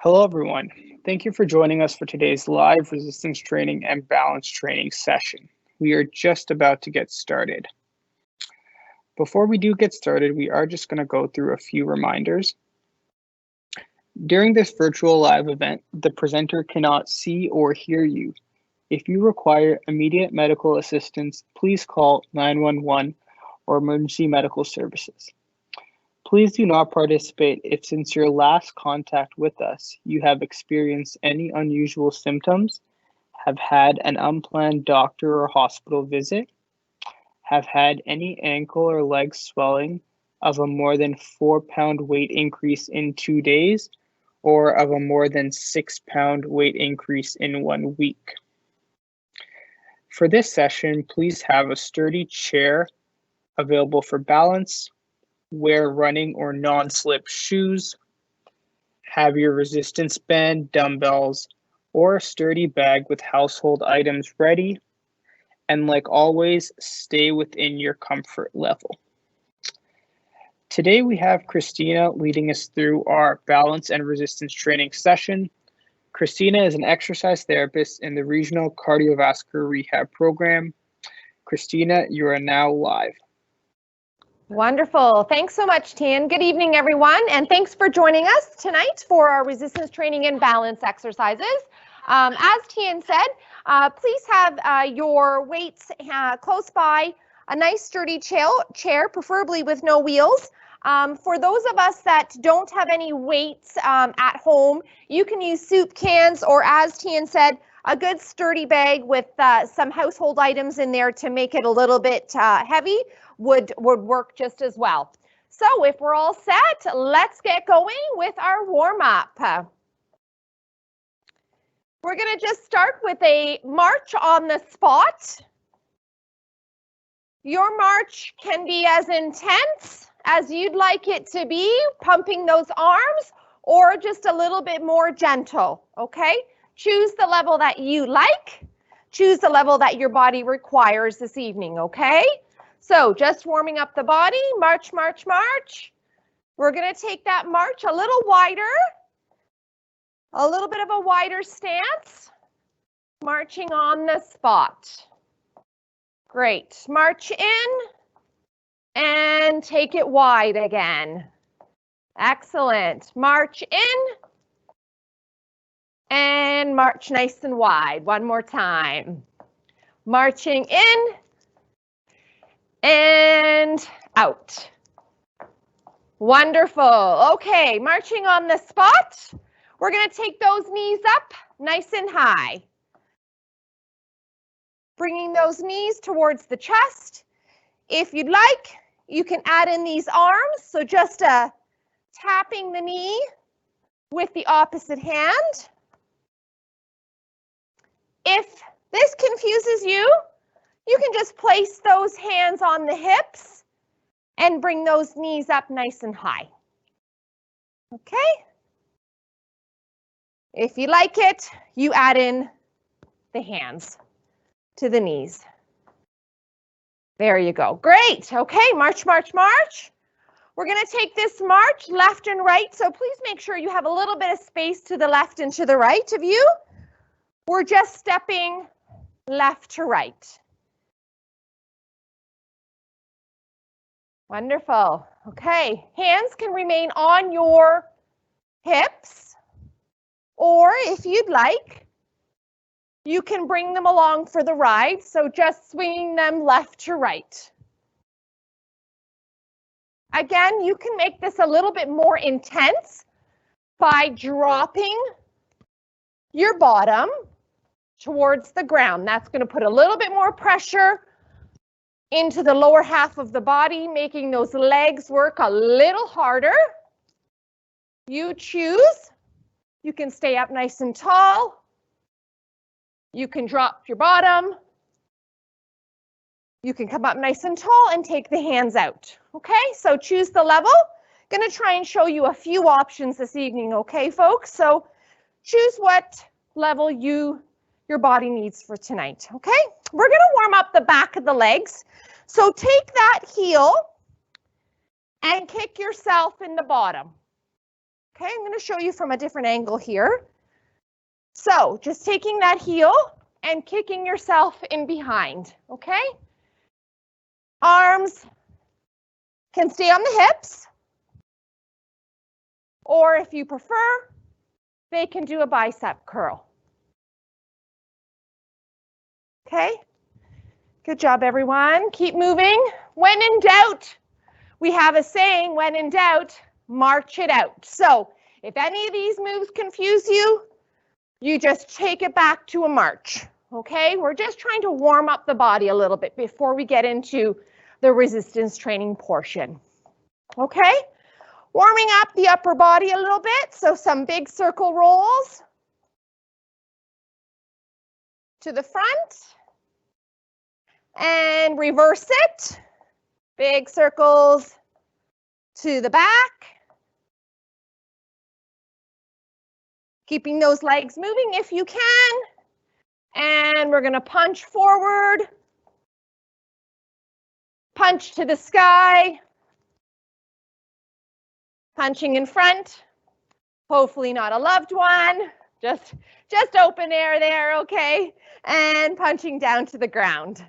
Hello, everyone. Thank you for joining us for today's live resistance training and balance training session. We are just about to get started. Before we do get started, we are just going to go through a few reminders. During this virtual live event, the presenter cannot see or hear you. If you require immediate medical assistance, please call 911 or emergency medical services. Please do not participate if since your last contact with us, you have experienced any unusual symptoms, have had an unplanned doctor or hospital visit, have had any ankle or leg swelling of a more than 4-pound weight increase in 2 days, or of a more than 6-pound weight increase in 1 week. For this session, please have a sturdy chair available for balance, wear running or non-slip shoes, have your resistance band, dumbbells, or a sturdy bag with household items ready, and like always, stay within your comfort level. Today we have Christina leading us through our balance and resistance training session. Christina is an exercise therapist in the Regional Cardiovascular Rehab program. Christina, you are now live. Wonderful. Thanks so much, Tian. Good evening, everyone, and thanks for joining us tonight for our resistance training and balance exercises. As Tian said, please have your weights close by, a nice sturdy chair, preferably with no wheels. For those of us that don't have any weights at home, you can use soup cans or, as Tian said, a good sturdy bag with some household items in there to make it a little bit heavy would work just as well. So if we're all set, let's get going with our warm-up. We're going to just start with a march on the spot. Your march can be as intense as you'd like it to be, pumping those arms, or just a little bit more gentle, okay? Choose the level that you like. Choose the level that your body requires this evening, okay? So just warming up the body, march, march, march. We're going to take that march a little wider, a little bit of a wider stance, marching on the spot. Great. March in and take it wide again. Excellent. March in and march nice and wide. One more time. Marching in and out. Wonderful. Okay, marching on the spot. We're going to take those knees up nice and high. Bringing those knees towards the chest. If you'd like, you can add in these arms. So just tapping the knee with the opposite hand. If this confuses you, you can just place those hands on the hips and bring those knees up nice and high. Okay? If you like it, you add in the hands to the knees. There you go. Great. Okay, march, march, march. We're going to take this march left and right, so please make sure you have a little bit of space to the left and to the right of you. We're just stepping left to right. Wonderful. Okay, hands can remain on your hips, or if you'd like, you can bring them along for the ride, so just swinging them left to right. Again, you can make this a little bit more intense by dropping your bottom towards the ground. That's going to put a little bit more pressure into the lower half of the body, making those legs work a little harder. You choose. You can stay up nice and tall. You can drop your bottom. You can come up nice and tall and take the hands out. Okay, so choose the level. Going to try and show you a few options this evening, okay, folks? So choose what level your body needs for tonight, okay? We're going to warm up the back of the legs. So take that heel and kick yourself in the bottom. Okay, I'm going to show you from a different angle here. So just taking that heel and kicking yourself in behind, okay? Arms can stay on the hips, or if you prefer, they can do a bicep curl. Okay, good job, everyone. Keep moving. When in doubt, we have a saying, when in doubt, march it out. So if any of these moves confuse you, you just take it back to a march. Okay, we're just trying to warm up the body a little bit before we get into the resistance training portion. Okay, warming up the upper body a little bit. So some big circle rolls to the front and reverse it. Big circles to the back. Keeping those legs moving if you can. And we're going to punch forward. Punch to the sky. Punching in front. Hopefully not a loved one. Just open air there, okay? And punching down to the ground.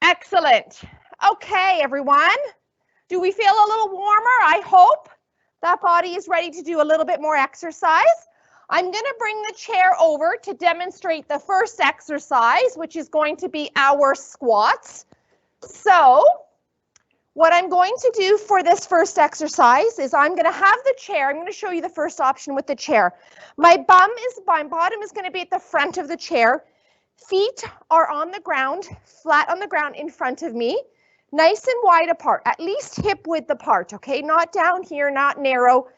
Excellent. Okay, everyone. Do we feel a little warmer? I hope that body is ready to do a little bit more exercise. I'm going to bring the chair over to demonstrate the first exercise, which is going to be our squats. So what I'm going to do for this first exercise is I'm going to have the chair. I'm going to show you the first option with the chair. My bottom is going to be at the front of the chair. Feet are on the ground, flat on the ground in front of me, nice and wide apart, at least hip width apart, okay? Not down here, not narrow,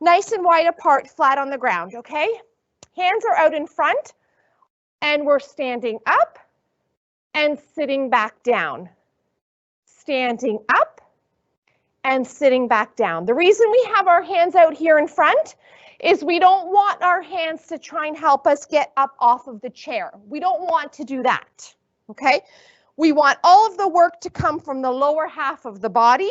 nice and wide apart, flat on the ground, okay? Hands are out in front, and we're standing up and sitting back down. Standing up and sitting back down. The reason we have our hands out here in front is we don't want our hands to try and help us get up off of the chair. We don't want to do that, okay? We want all of the work to come from the lower half of the body.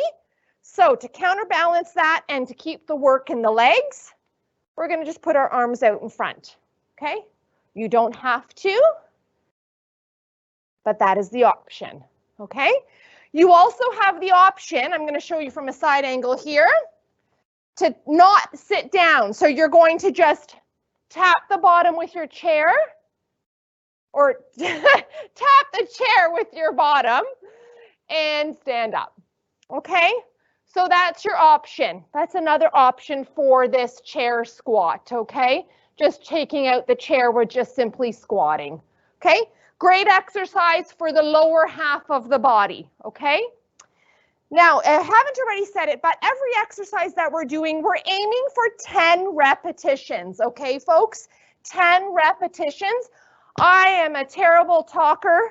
So to counterbalance that and to keep the work in the legs, we're going to just put our arms out in front, okay? You don't have to, but that is the option, okay? You also have the option, I'm going to show you from a side angle here, to not sit down. So you're going to just tap the bottom with your chair or tap the chair with your bottom and stand up. Okay, so that's your option. That's another option for this chair squat. Okay, just taking out the chair, we're just simply squatting. Okay, great exercise for the lower half of the body. Okay. Now, I haven't already said it, but every exercise that we're doing, we're aiming for 10 repetitions, okay, folks? 10 repetitions. I am a terrible talker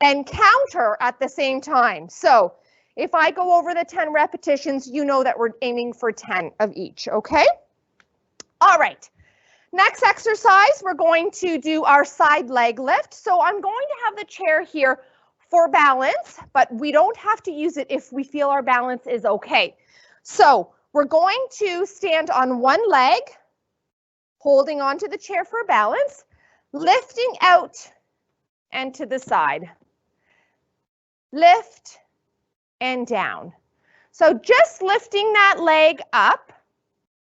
and counter at the same time. So if I go over the 10 repetitions, you know that we're aiming for 10 of each, okay? All right. Next exercise, we're going to do our side leg lift. So I'm going to have the chair here for balance, but we don't have to use it if we feel our balance is okay. So we're going to stand on one leg, holding onto the chair for balance, lifting out and to the side. Lift and down. So just lifting that leg up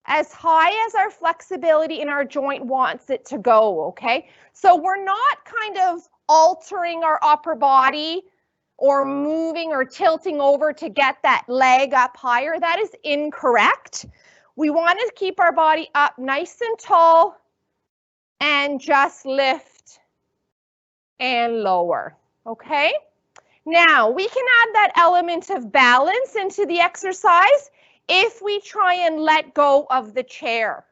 as high as our flexibility in our joint wants it to go, okay? So we're not kind of altering our upper body or moving or tilting over to get that leg up higher. That is incorrect. We want to keep our body up nice and tall and just lift and lower, okay? Now, we can add that element of balance into the exercise if we try and let go of the chair,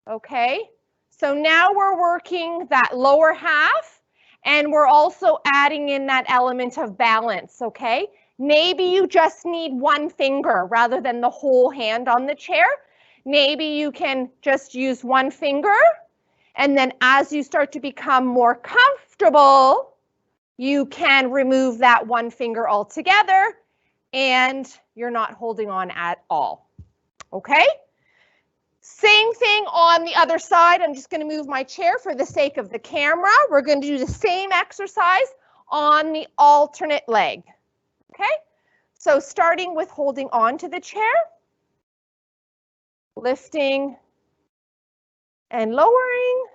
okay? So now we're working that lower half, and we're also adding in that element of balance, okay? Maybe you just need one finger rather than the whole hand on the chair. Maybe you can just use one finger, and then as you start to become more comfortable, you can remove that one finger altogether, and you're not holding on at all. Okay? Same thing on the other side. I'm just going to move my chair for the sake of the camera. We're going to do the same exercise on the alternate leg. Okay? So starting with holding on to the chair, lifting and lowering.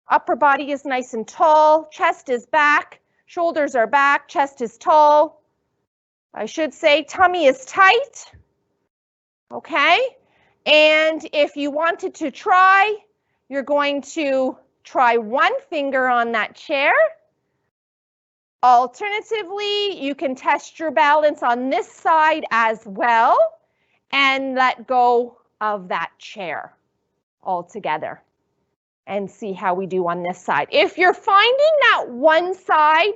Upper body is nice and tall, chest is back, shoulders are back, chest is tall. I should say tummy is tight. Okay? And if you wanted to try, you're going to try one finger on that chair. Alternatively, you can test your balance on this side as well and let go of that chair altogether and see how we do on this side. If you're finding that one side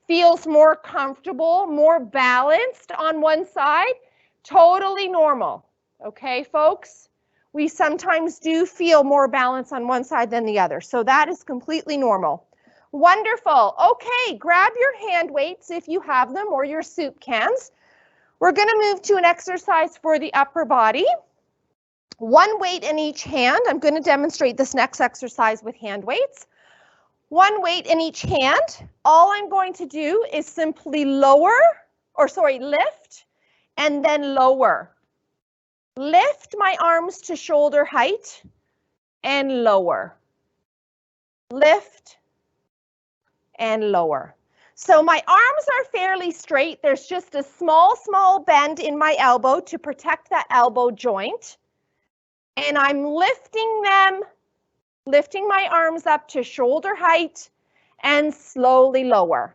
feels more comfortable, more balanced on one side, totally normal. Okay, folks? We sometimes do feel more balance on one side than the other, so that is completely normal. Wonderful. Okay, grab your hand weights if you have them or your soup cans. We're going to move to an exercise for the upper body. One weight in each hand. I'm going to demonstrate this next exercise with hand weights. One weight in each hand. All I'm going to do is simply lift and then lower. Lift my arms to shoulder height and lower. Lift and lower. So my arms are fairly straight. There's just a small bend in my elbow to protect that elbow joint. And I'm lifting my arms up to shoulder height and slowly lower.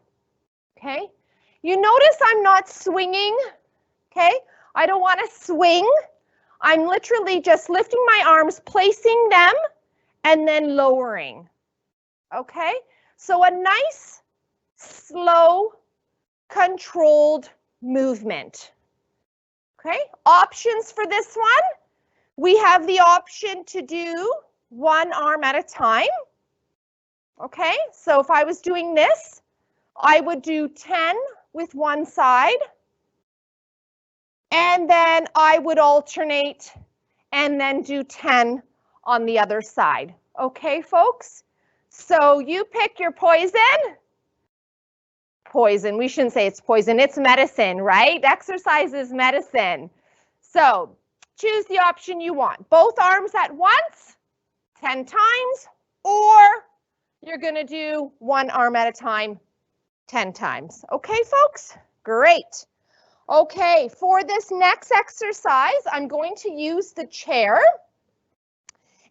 Okay? You notice I'm not swinging. Okay? I don't want to swing. I'm literally just lifting my arms, placing them, and then lowering. Okay? So a nice, slow, controlled movement. Okay? Options for this one. We have the option to do one arm at a time. Okay? So if I was doing this, I would do 10 with one side. And then I would alternate and then do 10 on the other side. Okay, folks? So you pick your poison. Poison, we shouldn't say it's poison, it's medicine, right? Exercise is medicine. So choose the option you want. Both arms at once, 10 times, or you're going to do one arm at a time, 10 times. Okay, folks? Great. Okay, for this next exercise, I'm going to use the chair,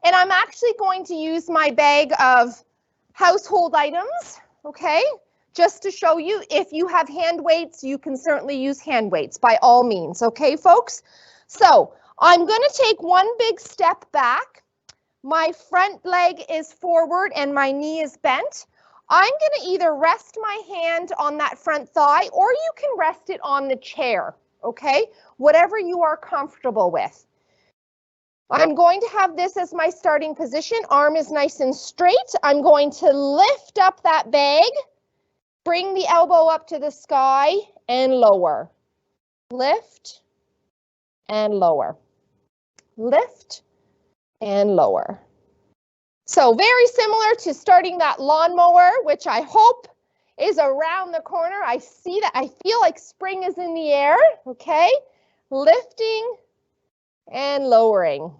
and I'm actually going to use my bag of household items, okay, just to show you. If you have hand weights, you can certainly use hand weights by all means, okay, folks? So I'm going to take one big step back. My front leg is forward and my knee is bent. I'm going to either rest my hand on that front thigh or you can rest it on the chair, okay? Whatever you are comfortable with. I'm going to have this as my starting position. Arm is nice and straight. I'm going to lift up that bag, bring the elbow up to the sky and lower. Lift and lower. Lift and lower. So very similar to starting that lawnmower, which I hope is around the corner. I see that. I feel like spring is in the air, okay? Lifting and lowering.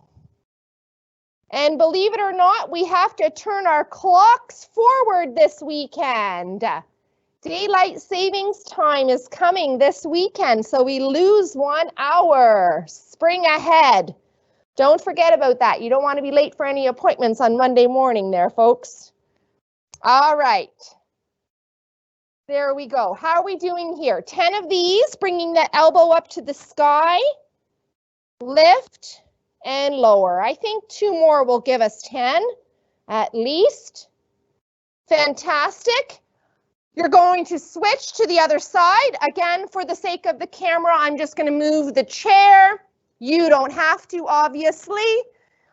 And believe it or not, we have to turn our clocks forward this weekend. Daylight savings time is coming this weekend, so we lose 1 hour. Spring ahead. Don't forget about that. You don't want to be late for any appointments on Monday morning there, folks. All right. There we go. How are we doing here? 10 of these, bringing that elbow up to the sky. Lift and lower. I think 2 more will give us 10 at least. Fantastic. You're going to switch to the other side. Again, for the sake of the camera, I'm just going to move the chair. You don't have to, obviously.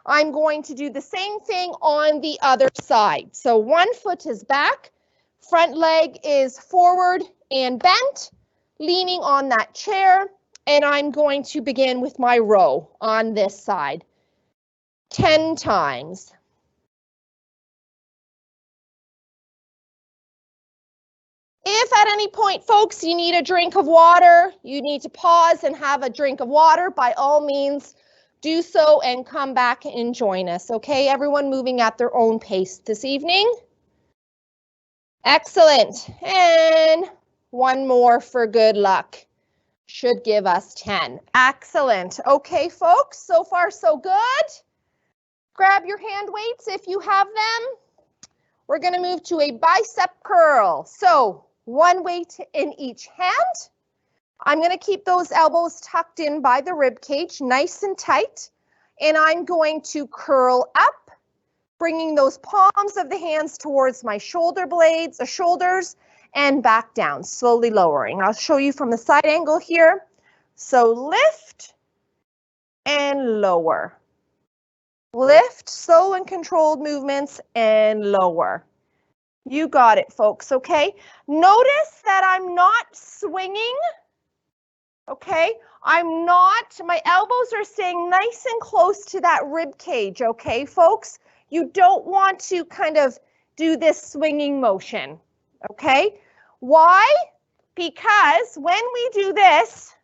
I'm going to do the same thing on the other side. So one foot is back, front leg is forward and bent, leaning on that chair, And I'm going to begin with my row on this side. 10 times. If at any point, folks, you need a drink of water, you need to pause and have a drink of water, by all means, do so and come back and join us, okay? Everyone moving at their own pace this evening. Excellent. And one more for good luck. Should give us 10. Excellent. Okay, folks, so far so good. Grab your hand weights if you have them. We're going to move to a bicep curl. So one weight in each hand. I'm going to keep those elbows tucked in by the rib cage, nice and tight. And I'm going to curl up, bringing those palms of the hands towards my shoulder blades, the shoulders, and back down, slowly lowering. I'll show you from the side angle here. So lift and lower. Lift, slow and controlled movements, and lower. You got it, folks, okay? Notice that I'm not swinging, okay? My elbows are staying nice and close to that rib cage, okay, folks? You don't want to kind of do this swinging motion, okay? Why? Because when we do this,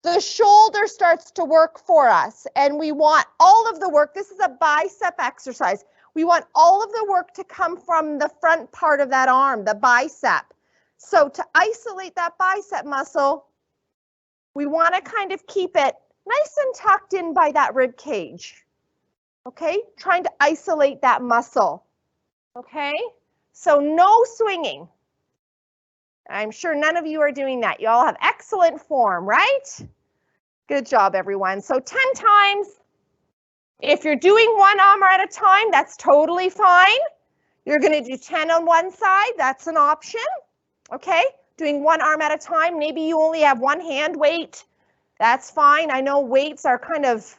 the shoulder starts to work for us, and we want all of the work. This is a bicep exercise. We want all of the work to come from the front part of that arm, the bicep. So to isolate that bicep muscle, we want to kind of keep it nice and tucked in by that rib cage. Okay, trying to isolate that muscle. Okay, so no swinging. I'm sure none of you are doing that. You all have excellent form, right? Good job, everyone. So 10 times. If you're doing one arm at a time, that's totally fine. You're going to do 10 on one side. That's an option. Okay, doing one arm at a time. Maybe you only have one hand weight. That's fine. I know weights are kind of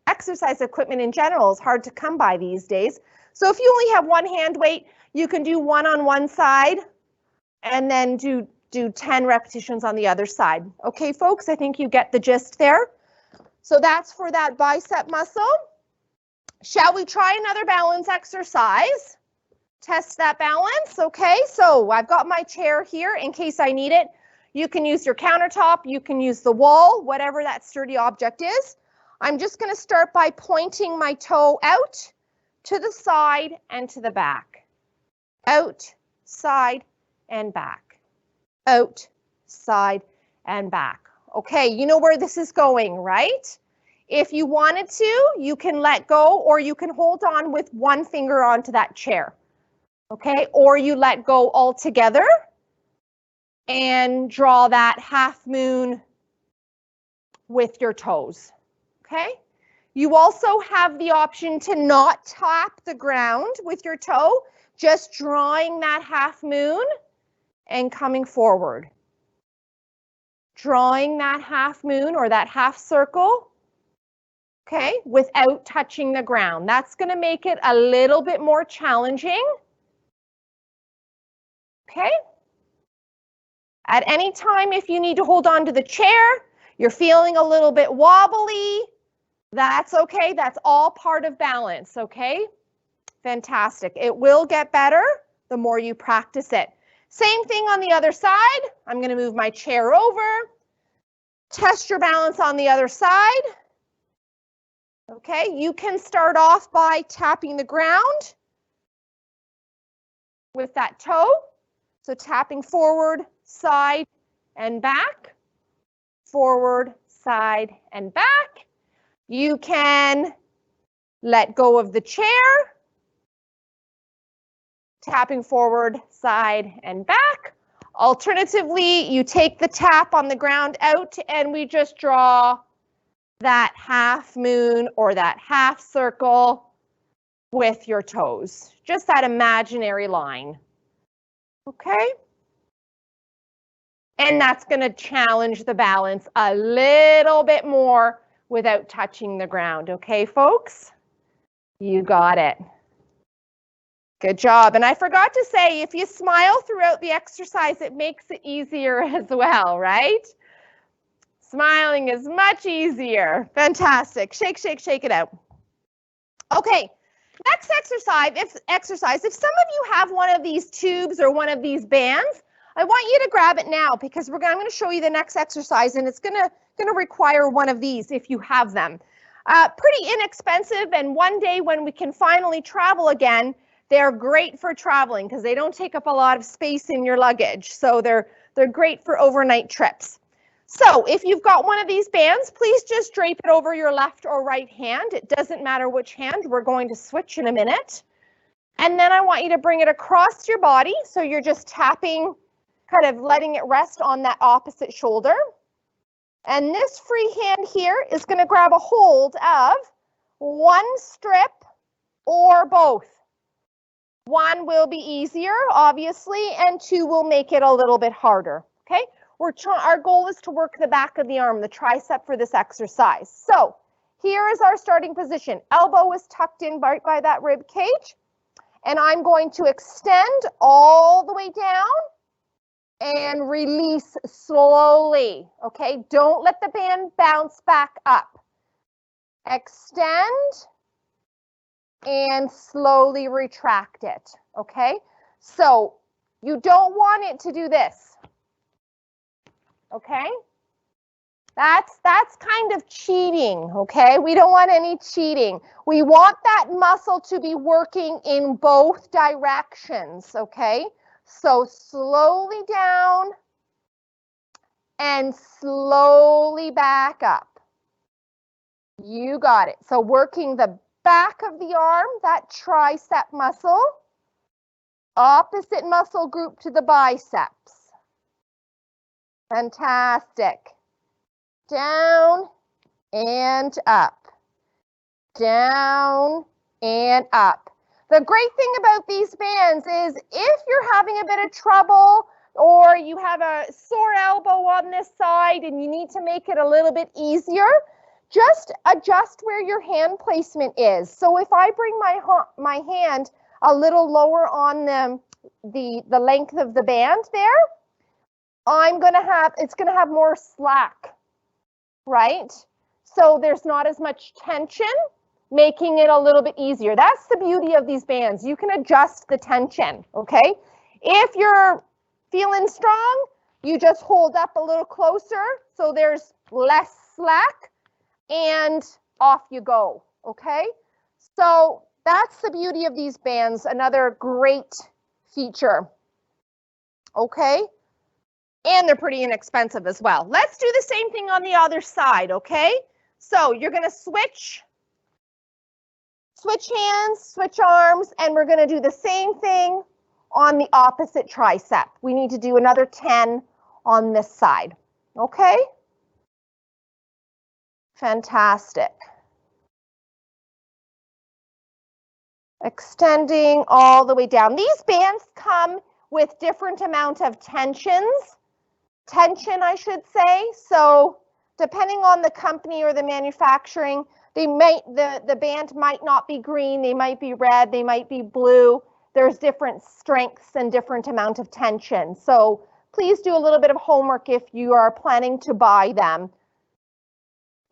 exercise equipment in general is hard to come by these days. So if you only have one hand weight, you can do one on one side and then do 10 repetitions on the other side. Okay, folks, I think you get the gist there. So that's for that bicep muscle. Shall we try another balance exercise? Test that balance, okay? So I've got my chair here in case I need it. You can use your countertop, you can use the wall, whatever that sturdy object is. I'm just going to start by pointing my toe out to the side and to the back. Out, side, and back. Out, side, and back. Okay, you know where this is going, right? If you wanted to, you can let go or you can hold on with one finger onto that chair. Okay, or you let go altogether and draw that half moon with your toes. Okay, you also have the option to not tap the ground with your toe, just drawing that half moon and coming forward. Drawing that half moon or that half circle, okay, without touching the ground. That's going to make it a little bit more challenging. Okay. At any time, if you need to hold on to the chair, you're feeling a little bit wobbly, that's okay. That's all part of balance, okay? Fantastic. It will get better the more you practice it. Same thing on the other side. I'm going to move my chair over. Test your balance on the other side. Okay, you can start off by tapping the ground with that toe. So tapping forward, side, and back. Forward, side, and back. You can let go of the chair. Tapping forward, side, and back. Alternatively, you take the tap on the ground out and we just draw that half moon or that half circle with your toes. Just that imaginary line. Okay? And that's going to challenge the balance a little bit more without touching the ground. Okay, folks? You got it. Good job. And I forgot to say, if you smile throughout the exercise, it makes it easier as well, right? Smiling is much easier. Fantastic. Shake, shake, shake it out. Okay, next exercise, if some of you have one of these tubes or one of these bands, I want you to grab it now because I'm going to show you the next exercise, and it's going to require one of these if you have them. Pretty inexpensive, and one day when we can finally travel again, they're great for traveling because they don't take up a lot of space in your luggage. So they're great for overnight trips. So if you've got one of these bands, please just drape it over your left or right hand. It doesn't matter which hand. We're going to switch in a minute. And then I want you to bring it across your body. So you're just tapping, kind of letting it rest on that opposite shoulder. And this free hand here is going to grab a hold of one strip or both. One will be easier, obviously, and two will make it a little bit harder, okay? Our goal is to work the back of the arm, the tricep for this exercise. So here is our starting position. Elbow is tucked in right by that rib cage. And I'm going to extend all the way down and release slowly, okay? Don't let the band bounce back up. Extend and slowly retract it, okay? So you don't want it to do this. Okay, that's kind of cheating, okay? We don't want any cheating. We want that muscle to be working in both directions, okay? So slowly down and slowly back up. You got it. So working the back of the arm, that tricep muscle, opposite muscle group to the biceps. Fantastic. Down and up. Down and up. The great thing about these bands is if you're having a bit of trouble or you have a sore elbow on this side and you need to make it a little bit easier, just adjust where your hand placement is. So if I bring my hand a little lower on the length of the band there, it's going to have more slack, right? So there's not as much tension, making it a little bit easier. That's the beauty of these bands. You can adjust the tension, okay? If you're feeling strong, you just hold up a little closer so there's less slack and off you go, okay? So that's the beauty of these bands, another great feature, okay? And they're pretty inexpensive as well. Let's do the same thing on the other side, okay? So you're going to switch hands, switch arms, and we're going to do the same thing on the opposite tricep. We need to do another 10 on this side, okay? Fantastic. Extending all the way down. These bands come with different amount of tension, I should say. So depending on the company or the manufacturing, the band might not be green, they might be red, they might be blue. There's different strengths and different amount of tension. So please do a little bit of homework if you are planning to buy them.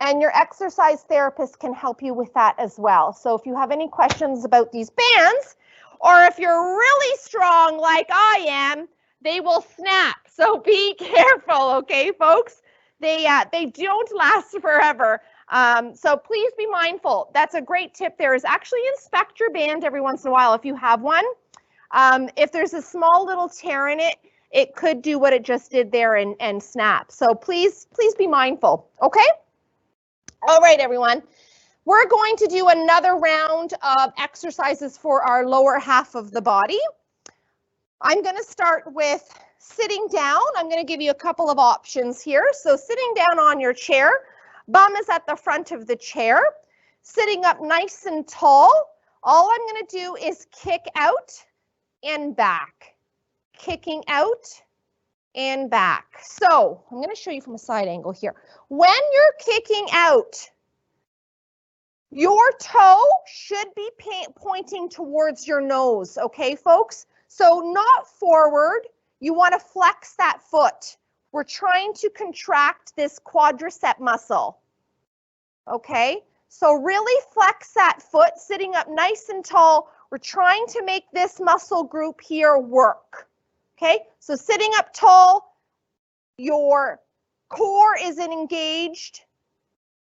And your exercise therapist can help you with that as well. So if you have any questions about these bands, or if you're really strong like I am, they will snap. So be careful, okay, folks? They don't last forever. So please be mindful. That's a great tip there is actually inspect your band every once in a while if you have one. If there's a small little tear in it, it could do what it just did there and snap. So please be mindful, okay? All right, everyone. We're going to do another round of exercises for our lower half of the body. I'm going to start with sitting down. I'm going to give you a couple of options here. So sitting down on your chair, bum is at the front of the chair, sitting up nice and tall. All I'm going to do is kick out and back, kicking out and back. So I'm going to show you from a side angle here. When you're kicking out, your toe should be pointing towards your nose, okay, folks? So not forward. You want to flex that foot we're trying to contract this quadricep muscle. Okay, so really flex that foot, sitting up nice and tall. We're trying to make this muscle group here work. Okay, so sitting up tall, your core isn't engaged,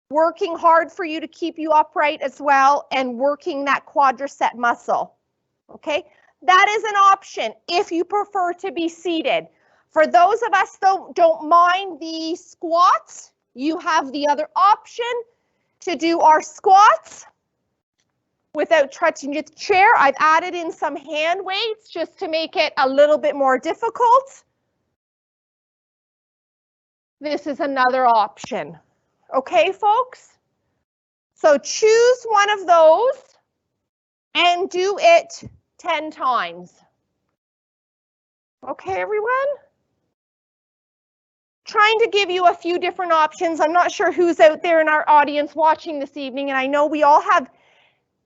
working hard for you to keep you upright as well, and working that quadricep muscle. Okay, that is an option if you prefer to be seated. For those of us that don't mind the squats, you have the other option to do our squats without touching the chair. I've added in some hand weights just to make it a little bit more difficult. This is another option. Okay, folks? So choose one of those and do it 10 times. Okay, everyone? Trying to give you a few different options. I'm not sure who's out there in our audience watching this evening, and I know we all have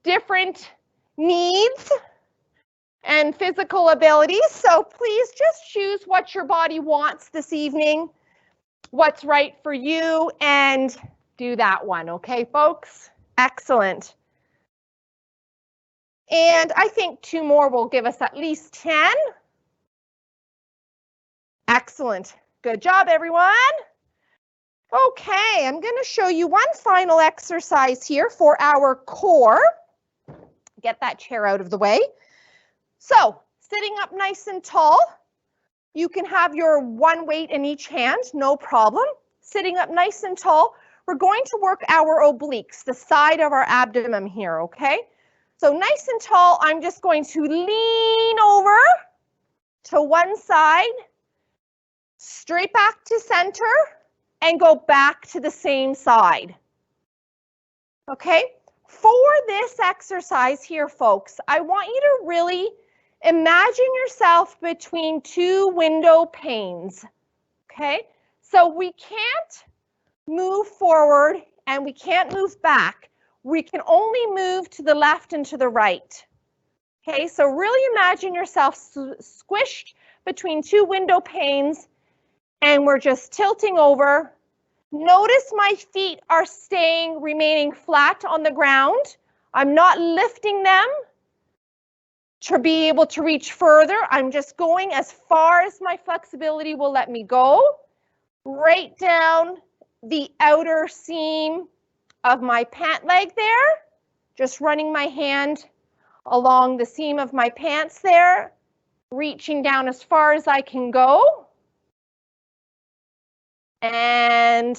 different needs and physical abilities, so please just choose what your body wants this evening, what's right for you, and do that one, okay, folks? Excellent. And I think 2 more will give us at least 10. Excellent. Good job, everyone. Okay, I'm going to show you one final exercise here for our core. Get that chair out of the way. So, sitting up nice and tall, you can have your one weight in each hand, no problem. Sitting up nice and tall, we're going to work our obliques, the side of our abdomen here, okay? So nice and tall, I'm just going to lean over to one side, straight back to center, and go back to the same side. Okay? For this exercise here, folks, I want you to really imagine yourself between 2 window panes. Okay? So we can't move forward and we can't move back. We can only move to the left and to the right. Okay? So really imagine yourself squished between 2 window panes, and we're just tilting over. Notice my feet are remaining flat on the ground. I'm not lifting them to be able to reach further. I'm just going as far as my flexibility will let me go, right down the outer seam of my pant leg there, just running my hand along the seam of my pants there, reaching down as far as I can go. And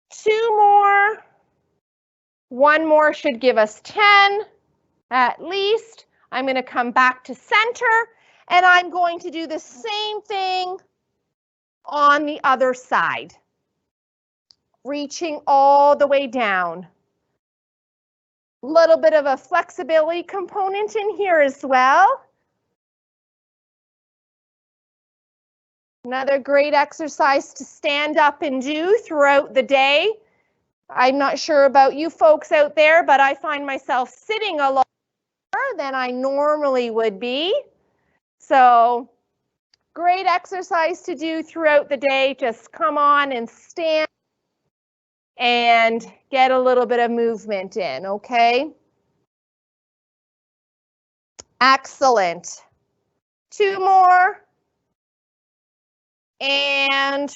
2 more. 1 more should give us 10 at least. I'm going to come back to center, and I'm going to do the same thing on the other side, reaching all the way down. A little bit of a flexibility component in here as well. Another great exercise to stand up and do throughout the day. I'm not sure about you folks out there, but I find myself sitting a lot more than I normally would be. So, great exercise to do throughout the day. Just come on and stand and get a little bit of movement in, okay? Excellent. 2 more. And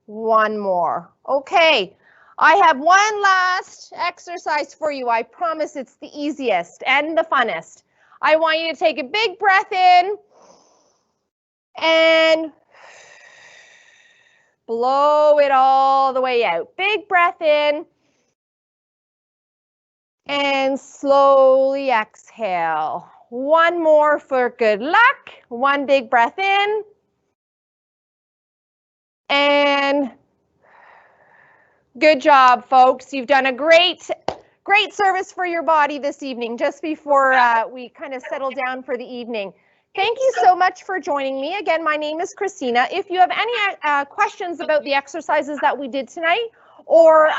1 more. Okay, I have one last exercise for you. I promise it's the easiest and the funnest. I want you to take a big breath in and blow it all the way out. Big breath in and slowly exhale. 1 more for good luck. 1 big breath in. And good job, folks. You've done a great service for your body this evening, just before we kind of settle down for the evening. Thank you so much for joining me. Again, my name is Christina. If you have any questions about the exercises that we did tonight, or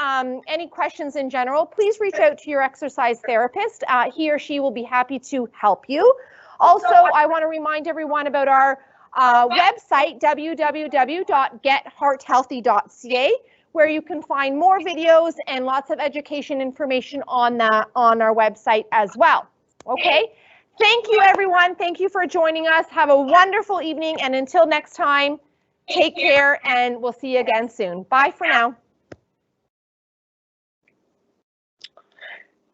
any questions in general, please reach out to your exercise therapist. He or she will be happy to help you. Also, I want to remind everyone about our website, www.gethearthealthy.ca, where you can find more videos and lots of education information on our website as well. Okay, thank you everyone. Thank you for joining us. Have a wonderful evening, and until next time, take care, and we'll see you again soon. Bye for now.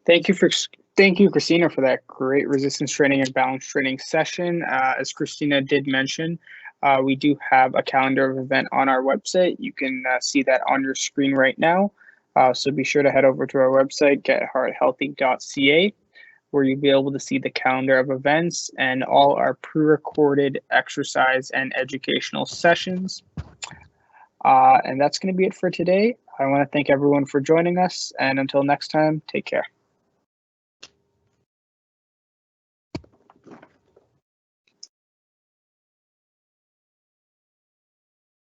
Thank you, Christina, for that great resistance training and balance training session. As Christina did mention, we do have a calendar of event on our website. You can see that on your screen right now. So be sure to head over to our website, gethearthealthy.ca, where you'll be able to see the calendar of events and all our pre-recorded exercise and educational sessions. And that's going to be it for today. I want to thank everyone for joining us, and until next time, take care.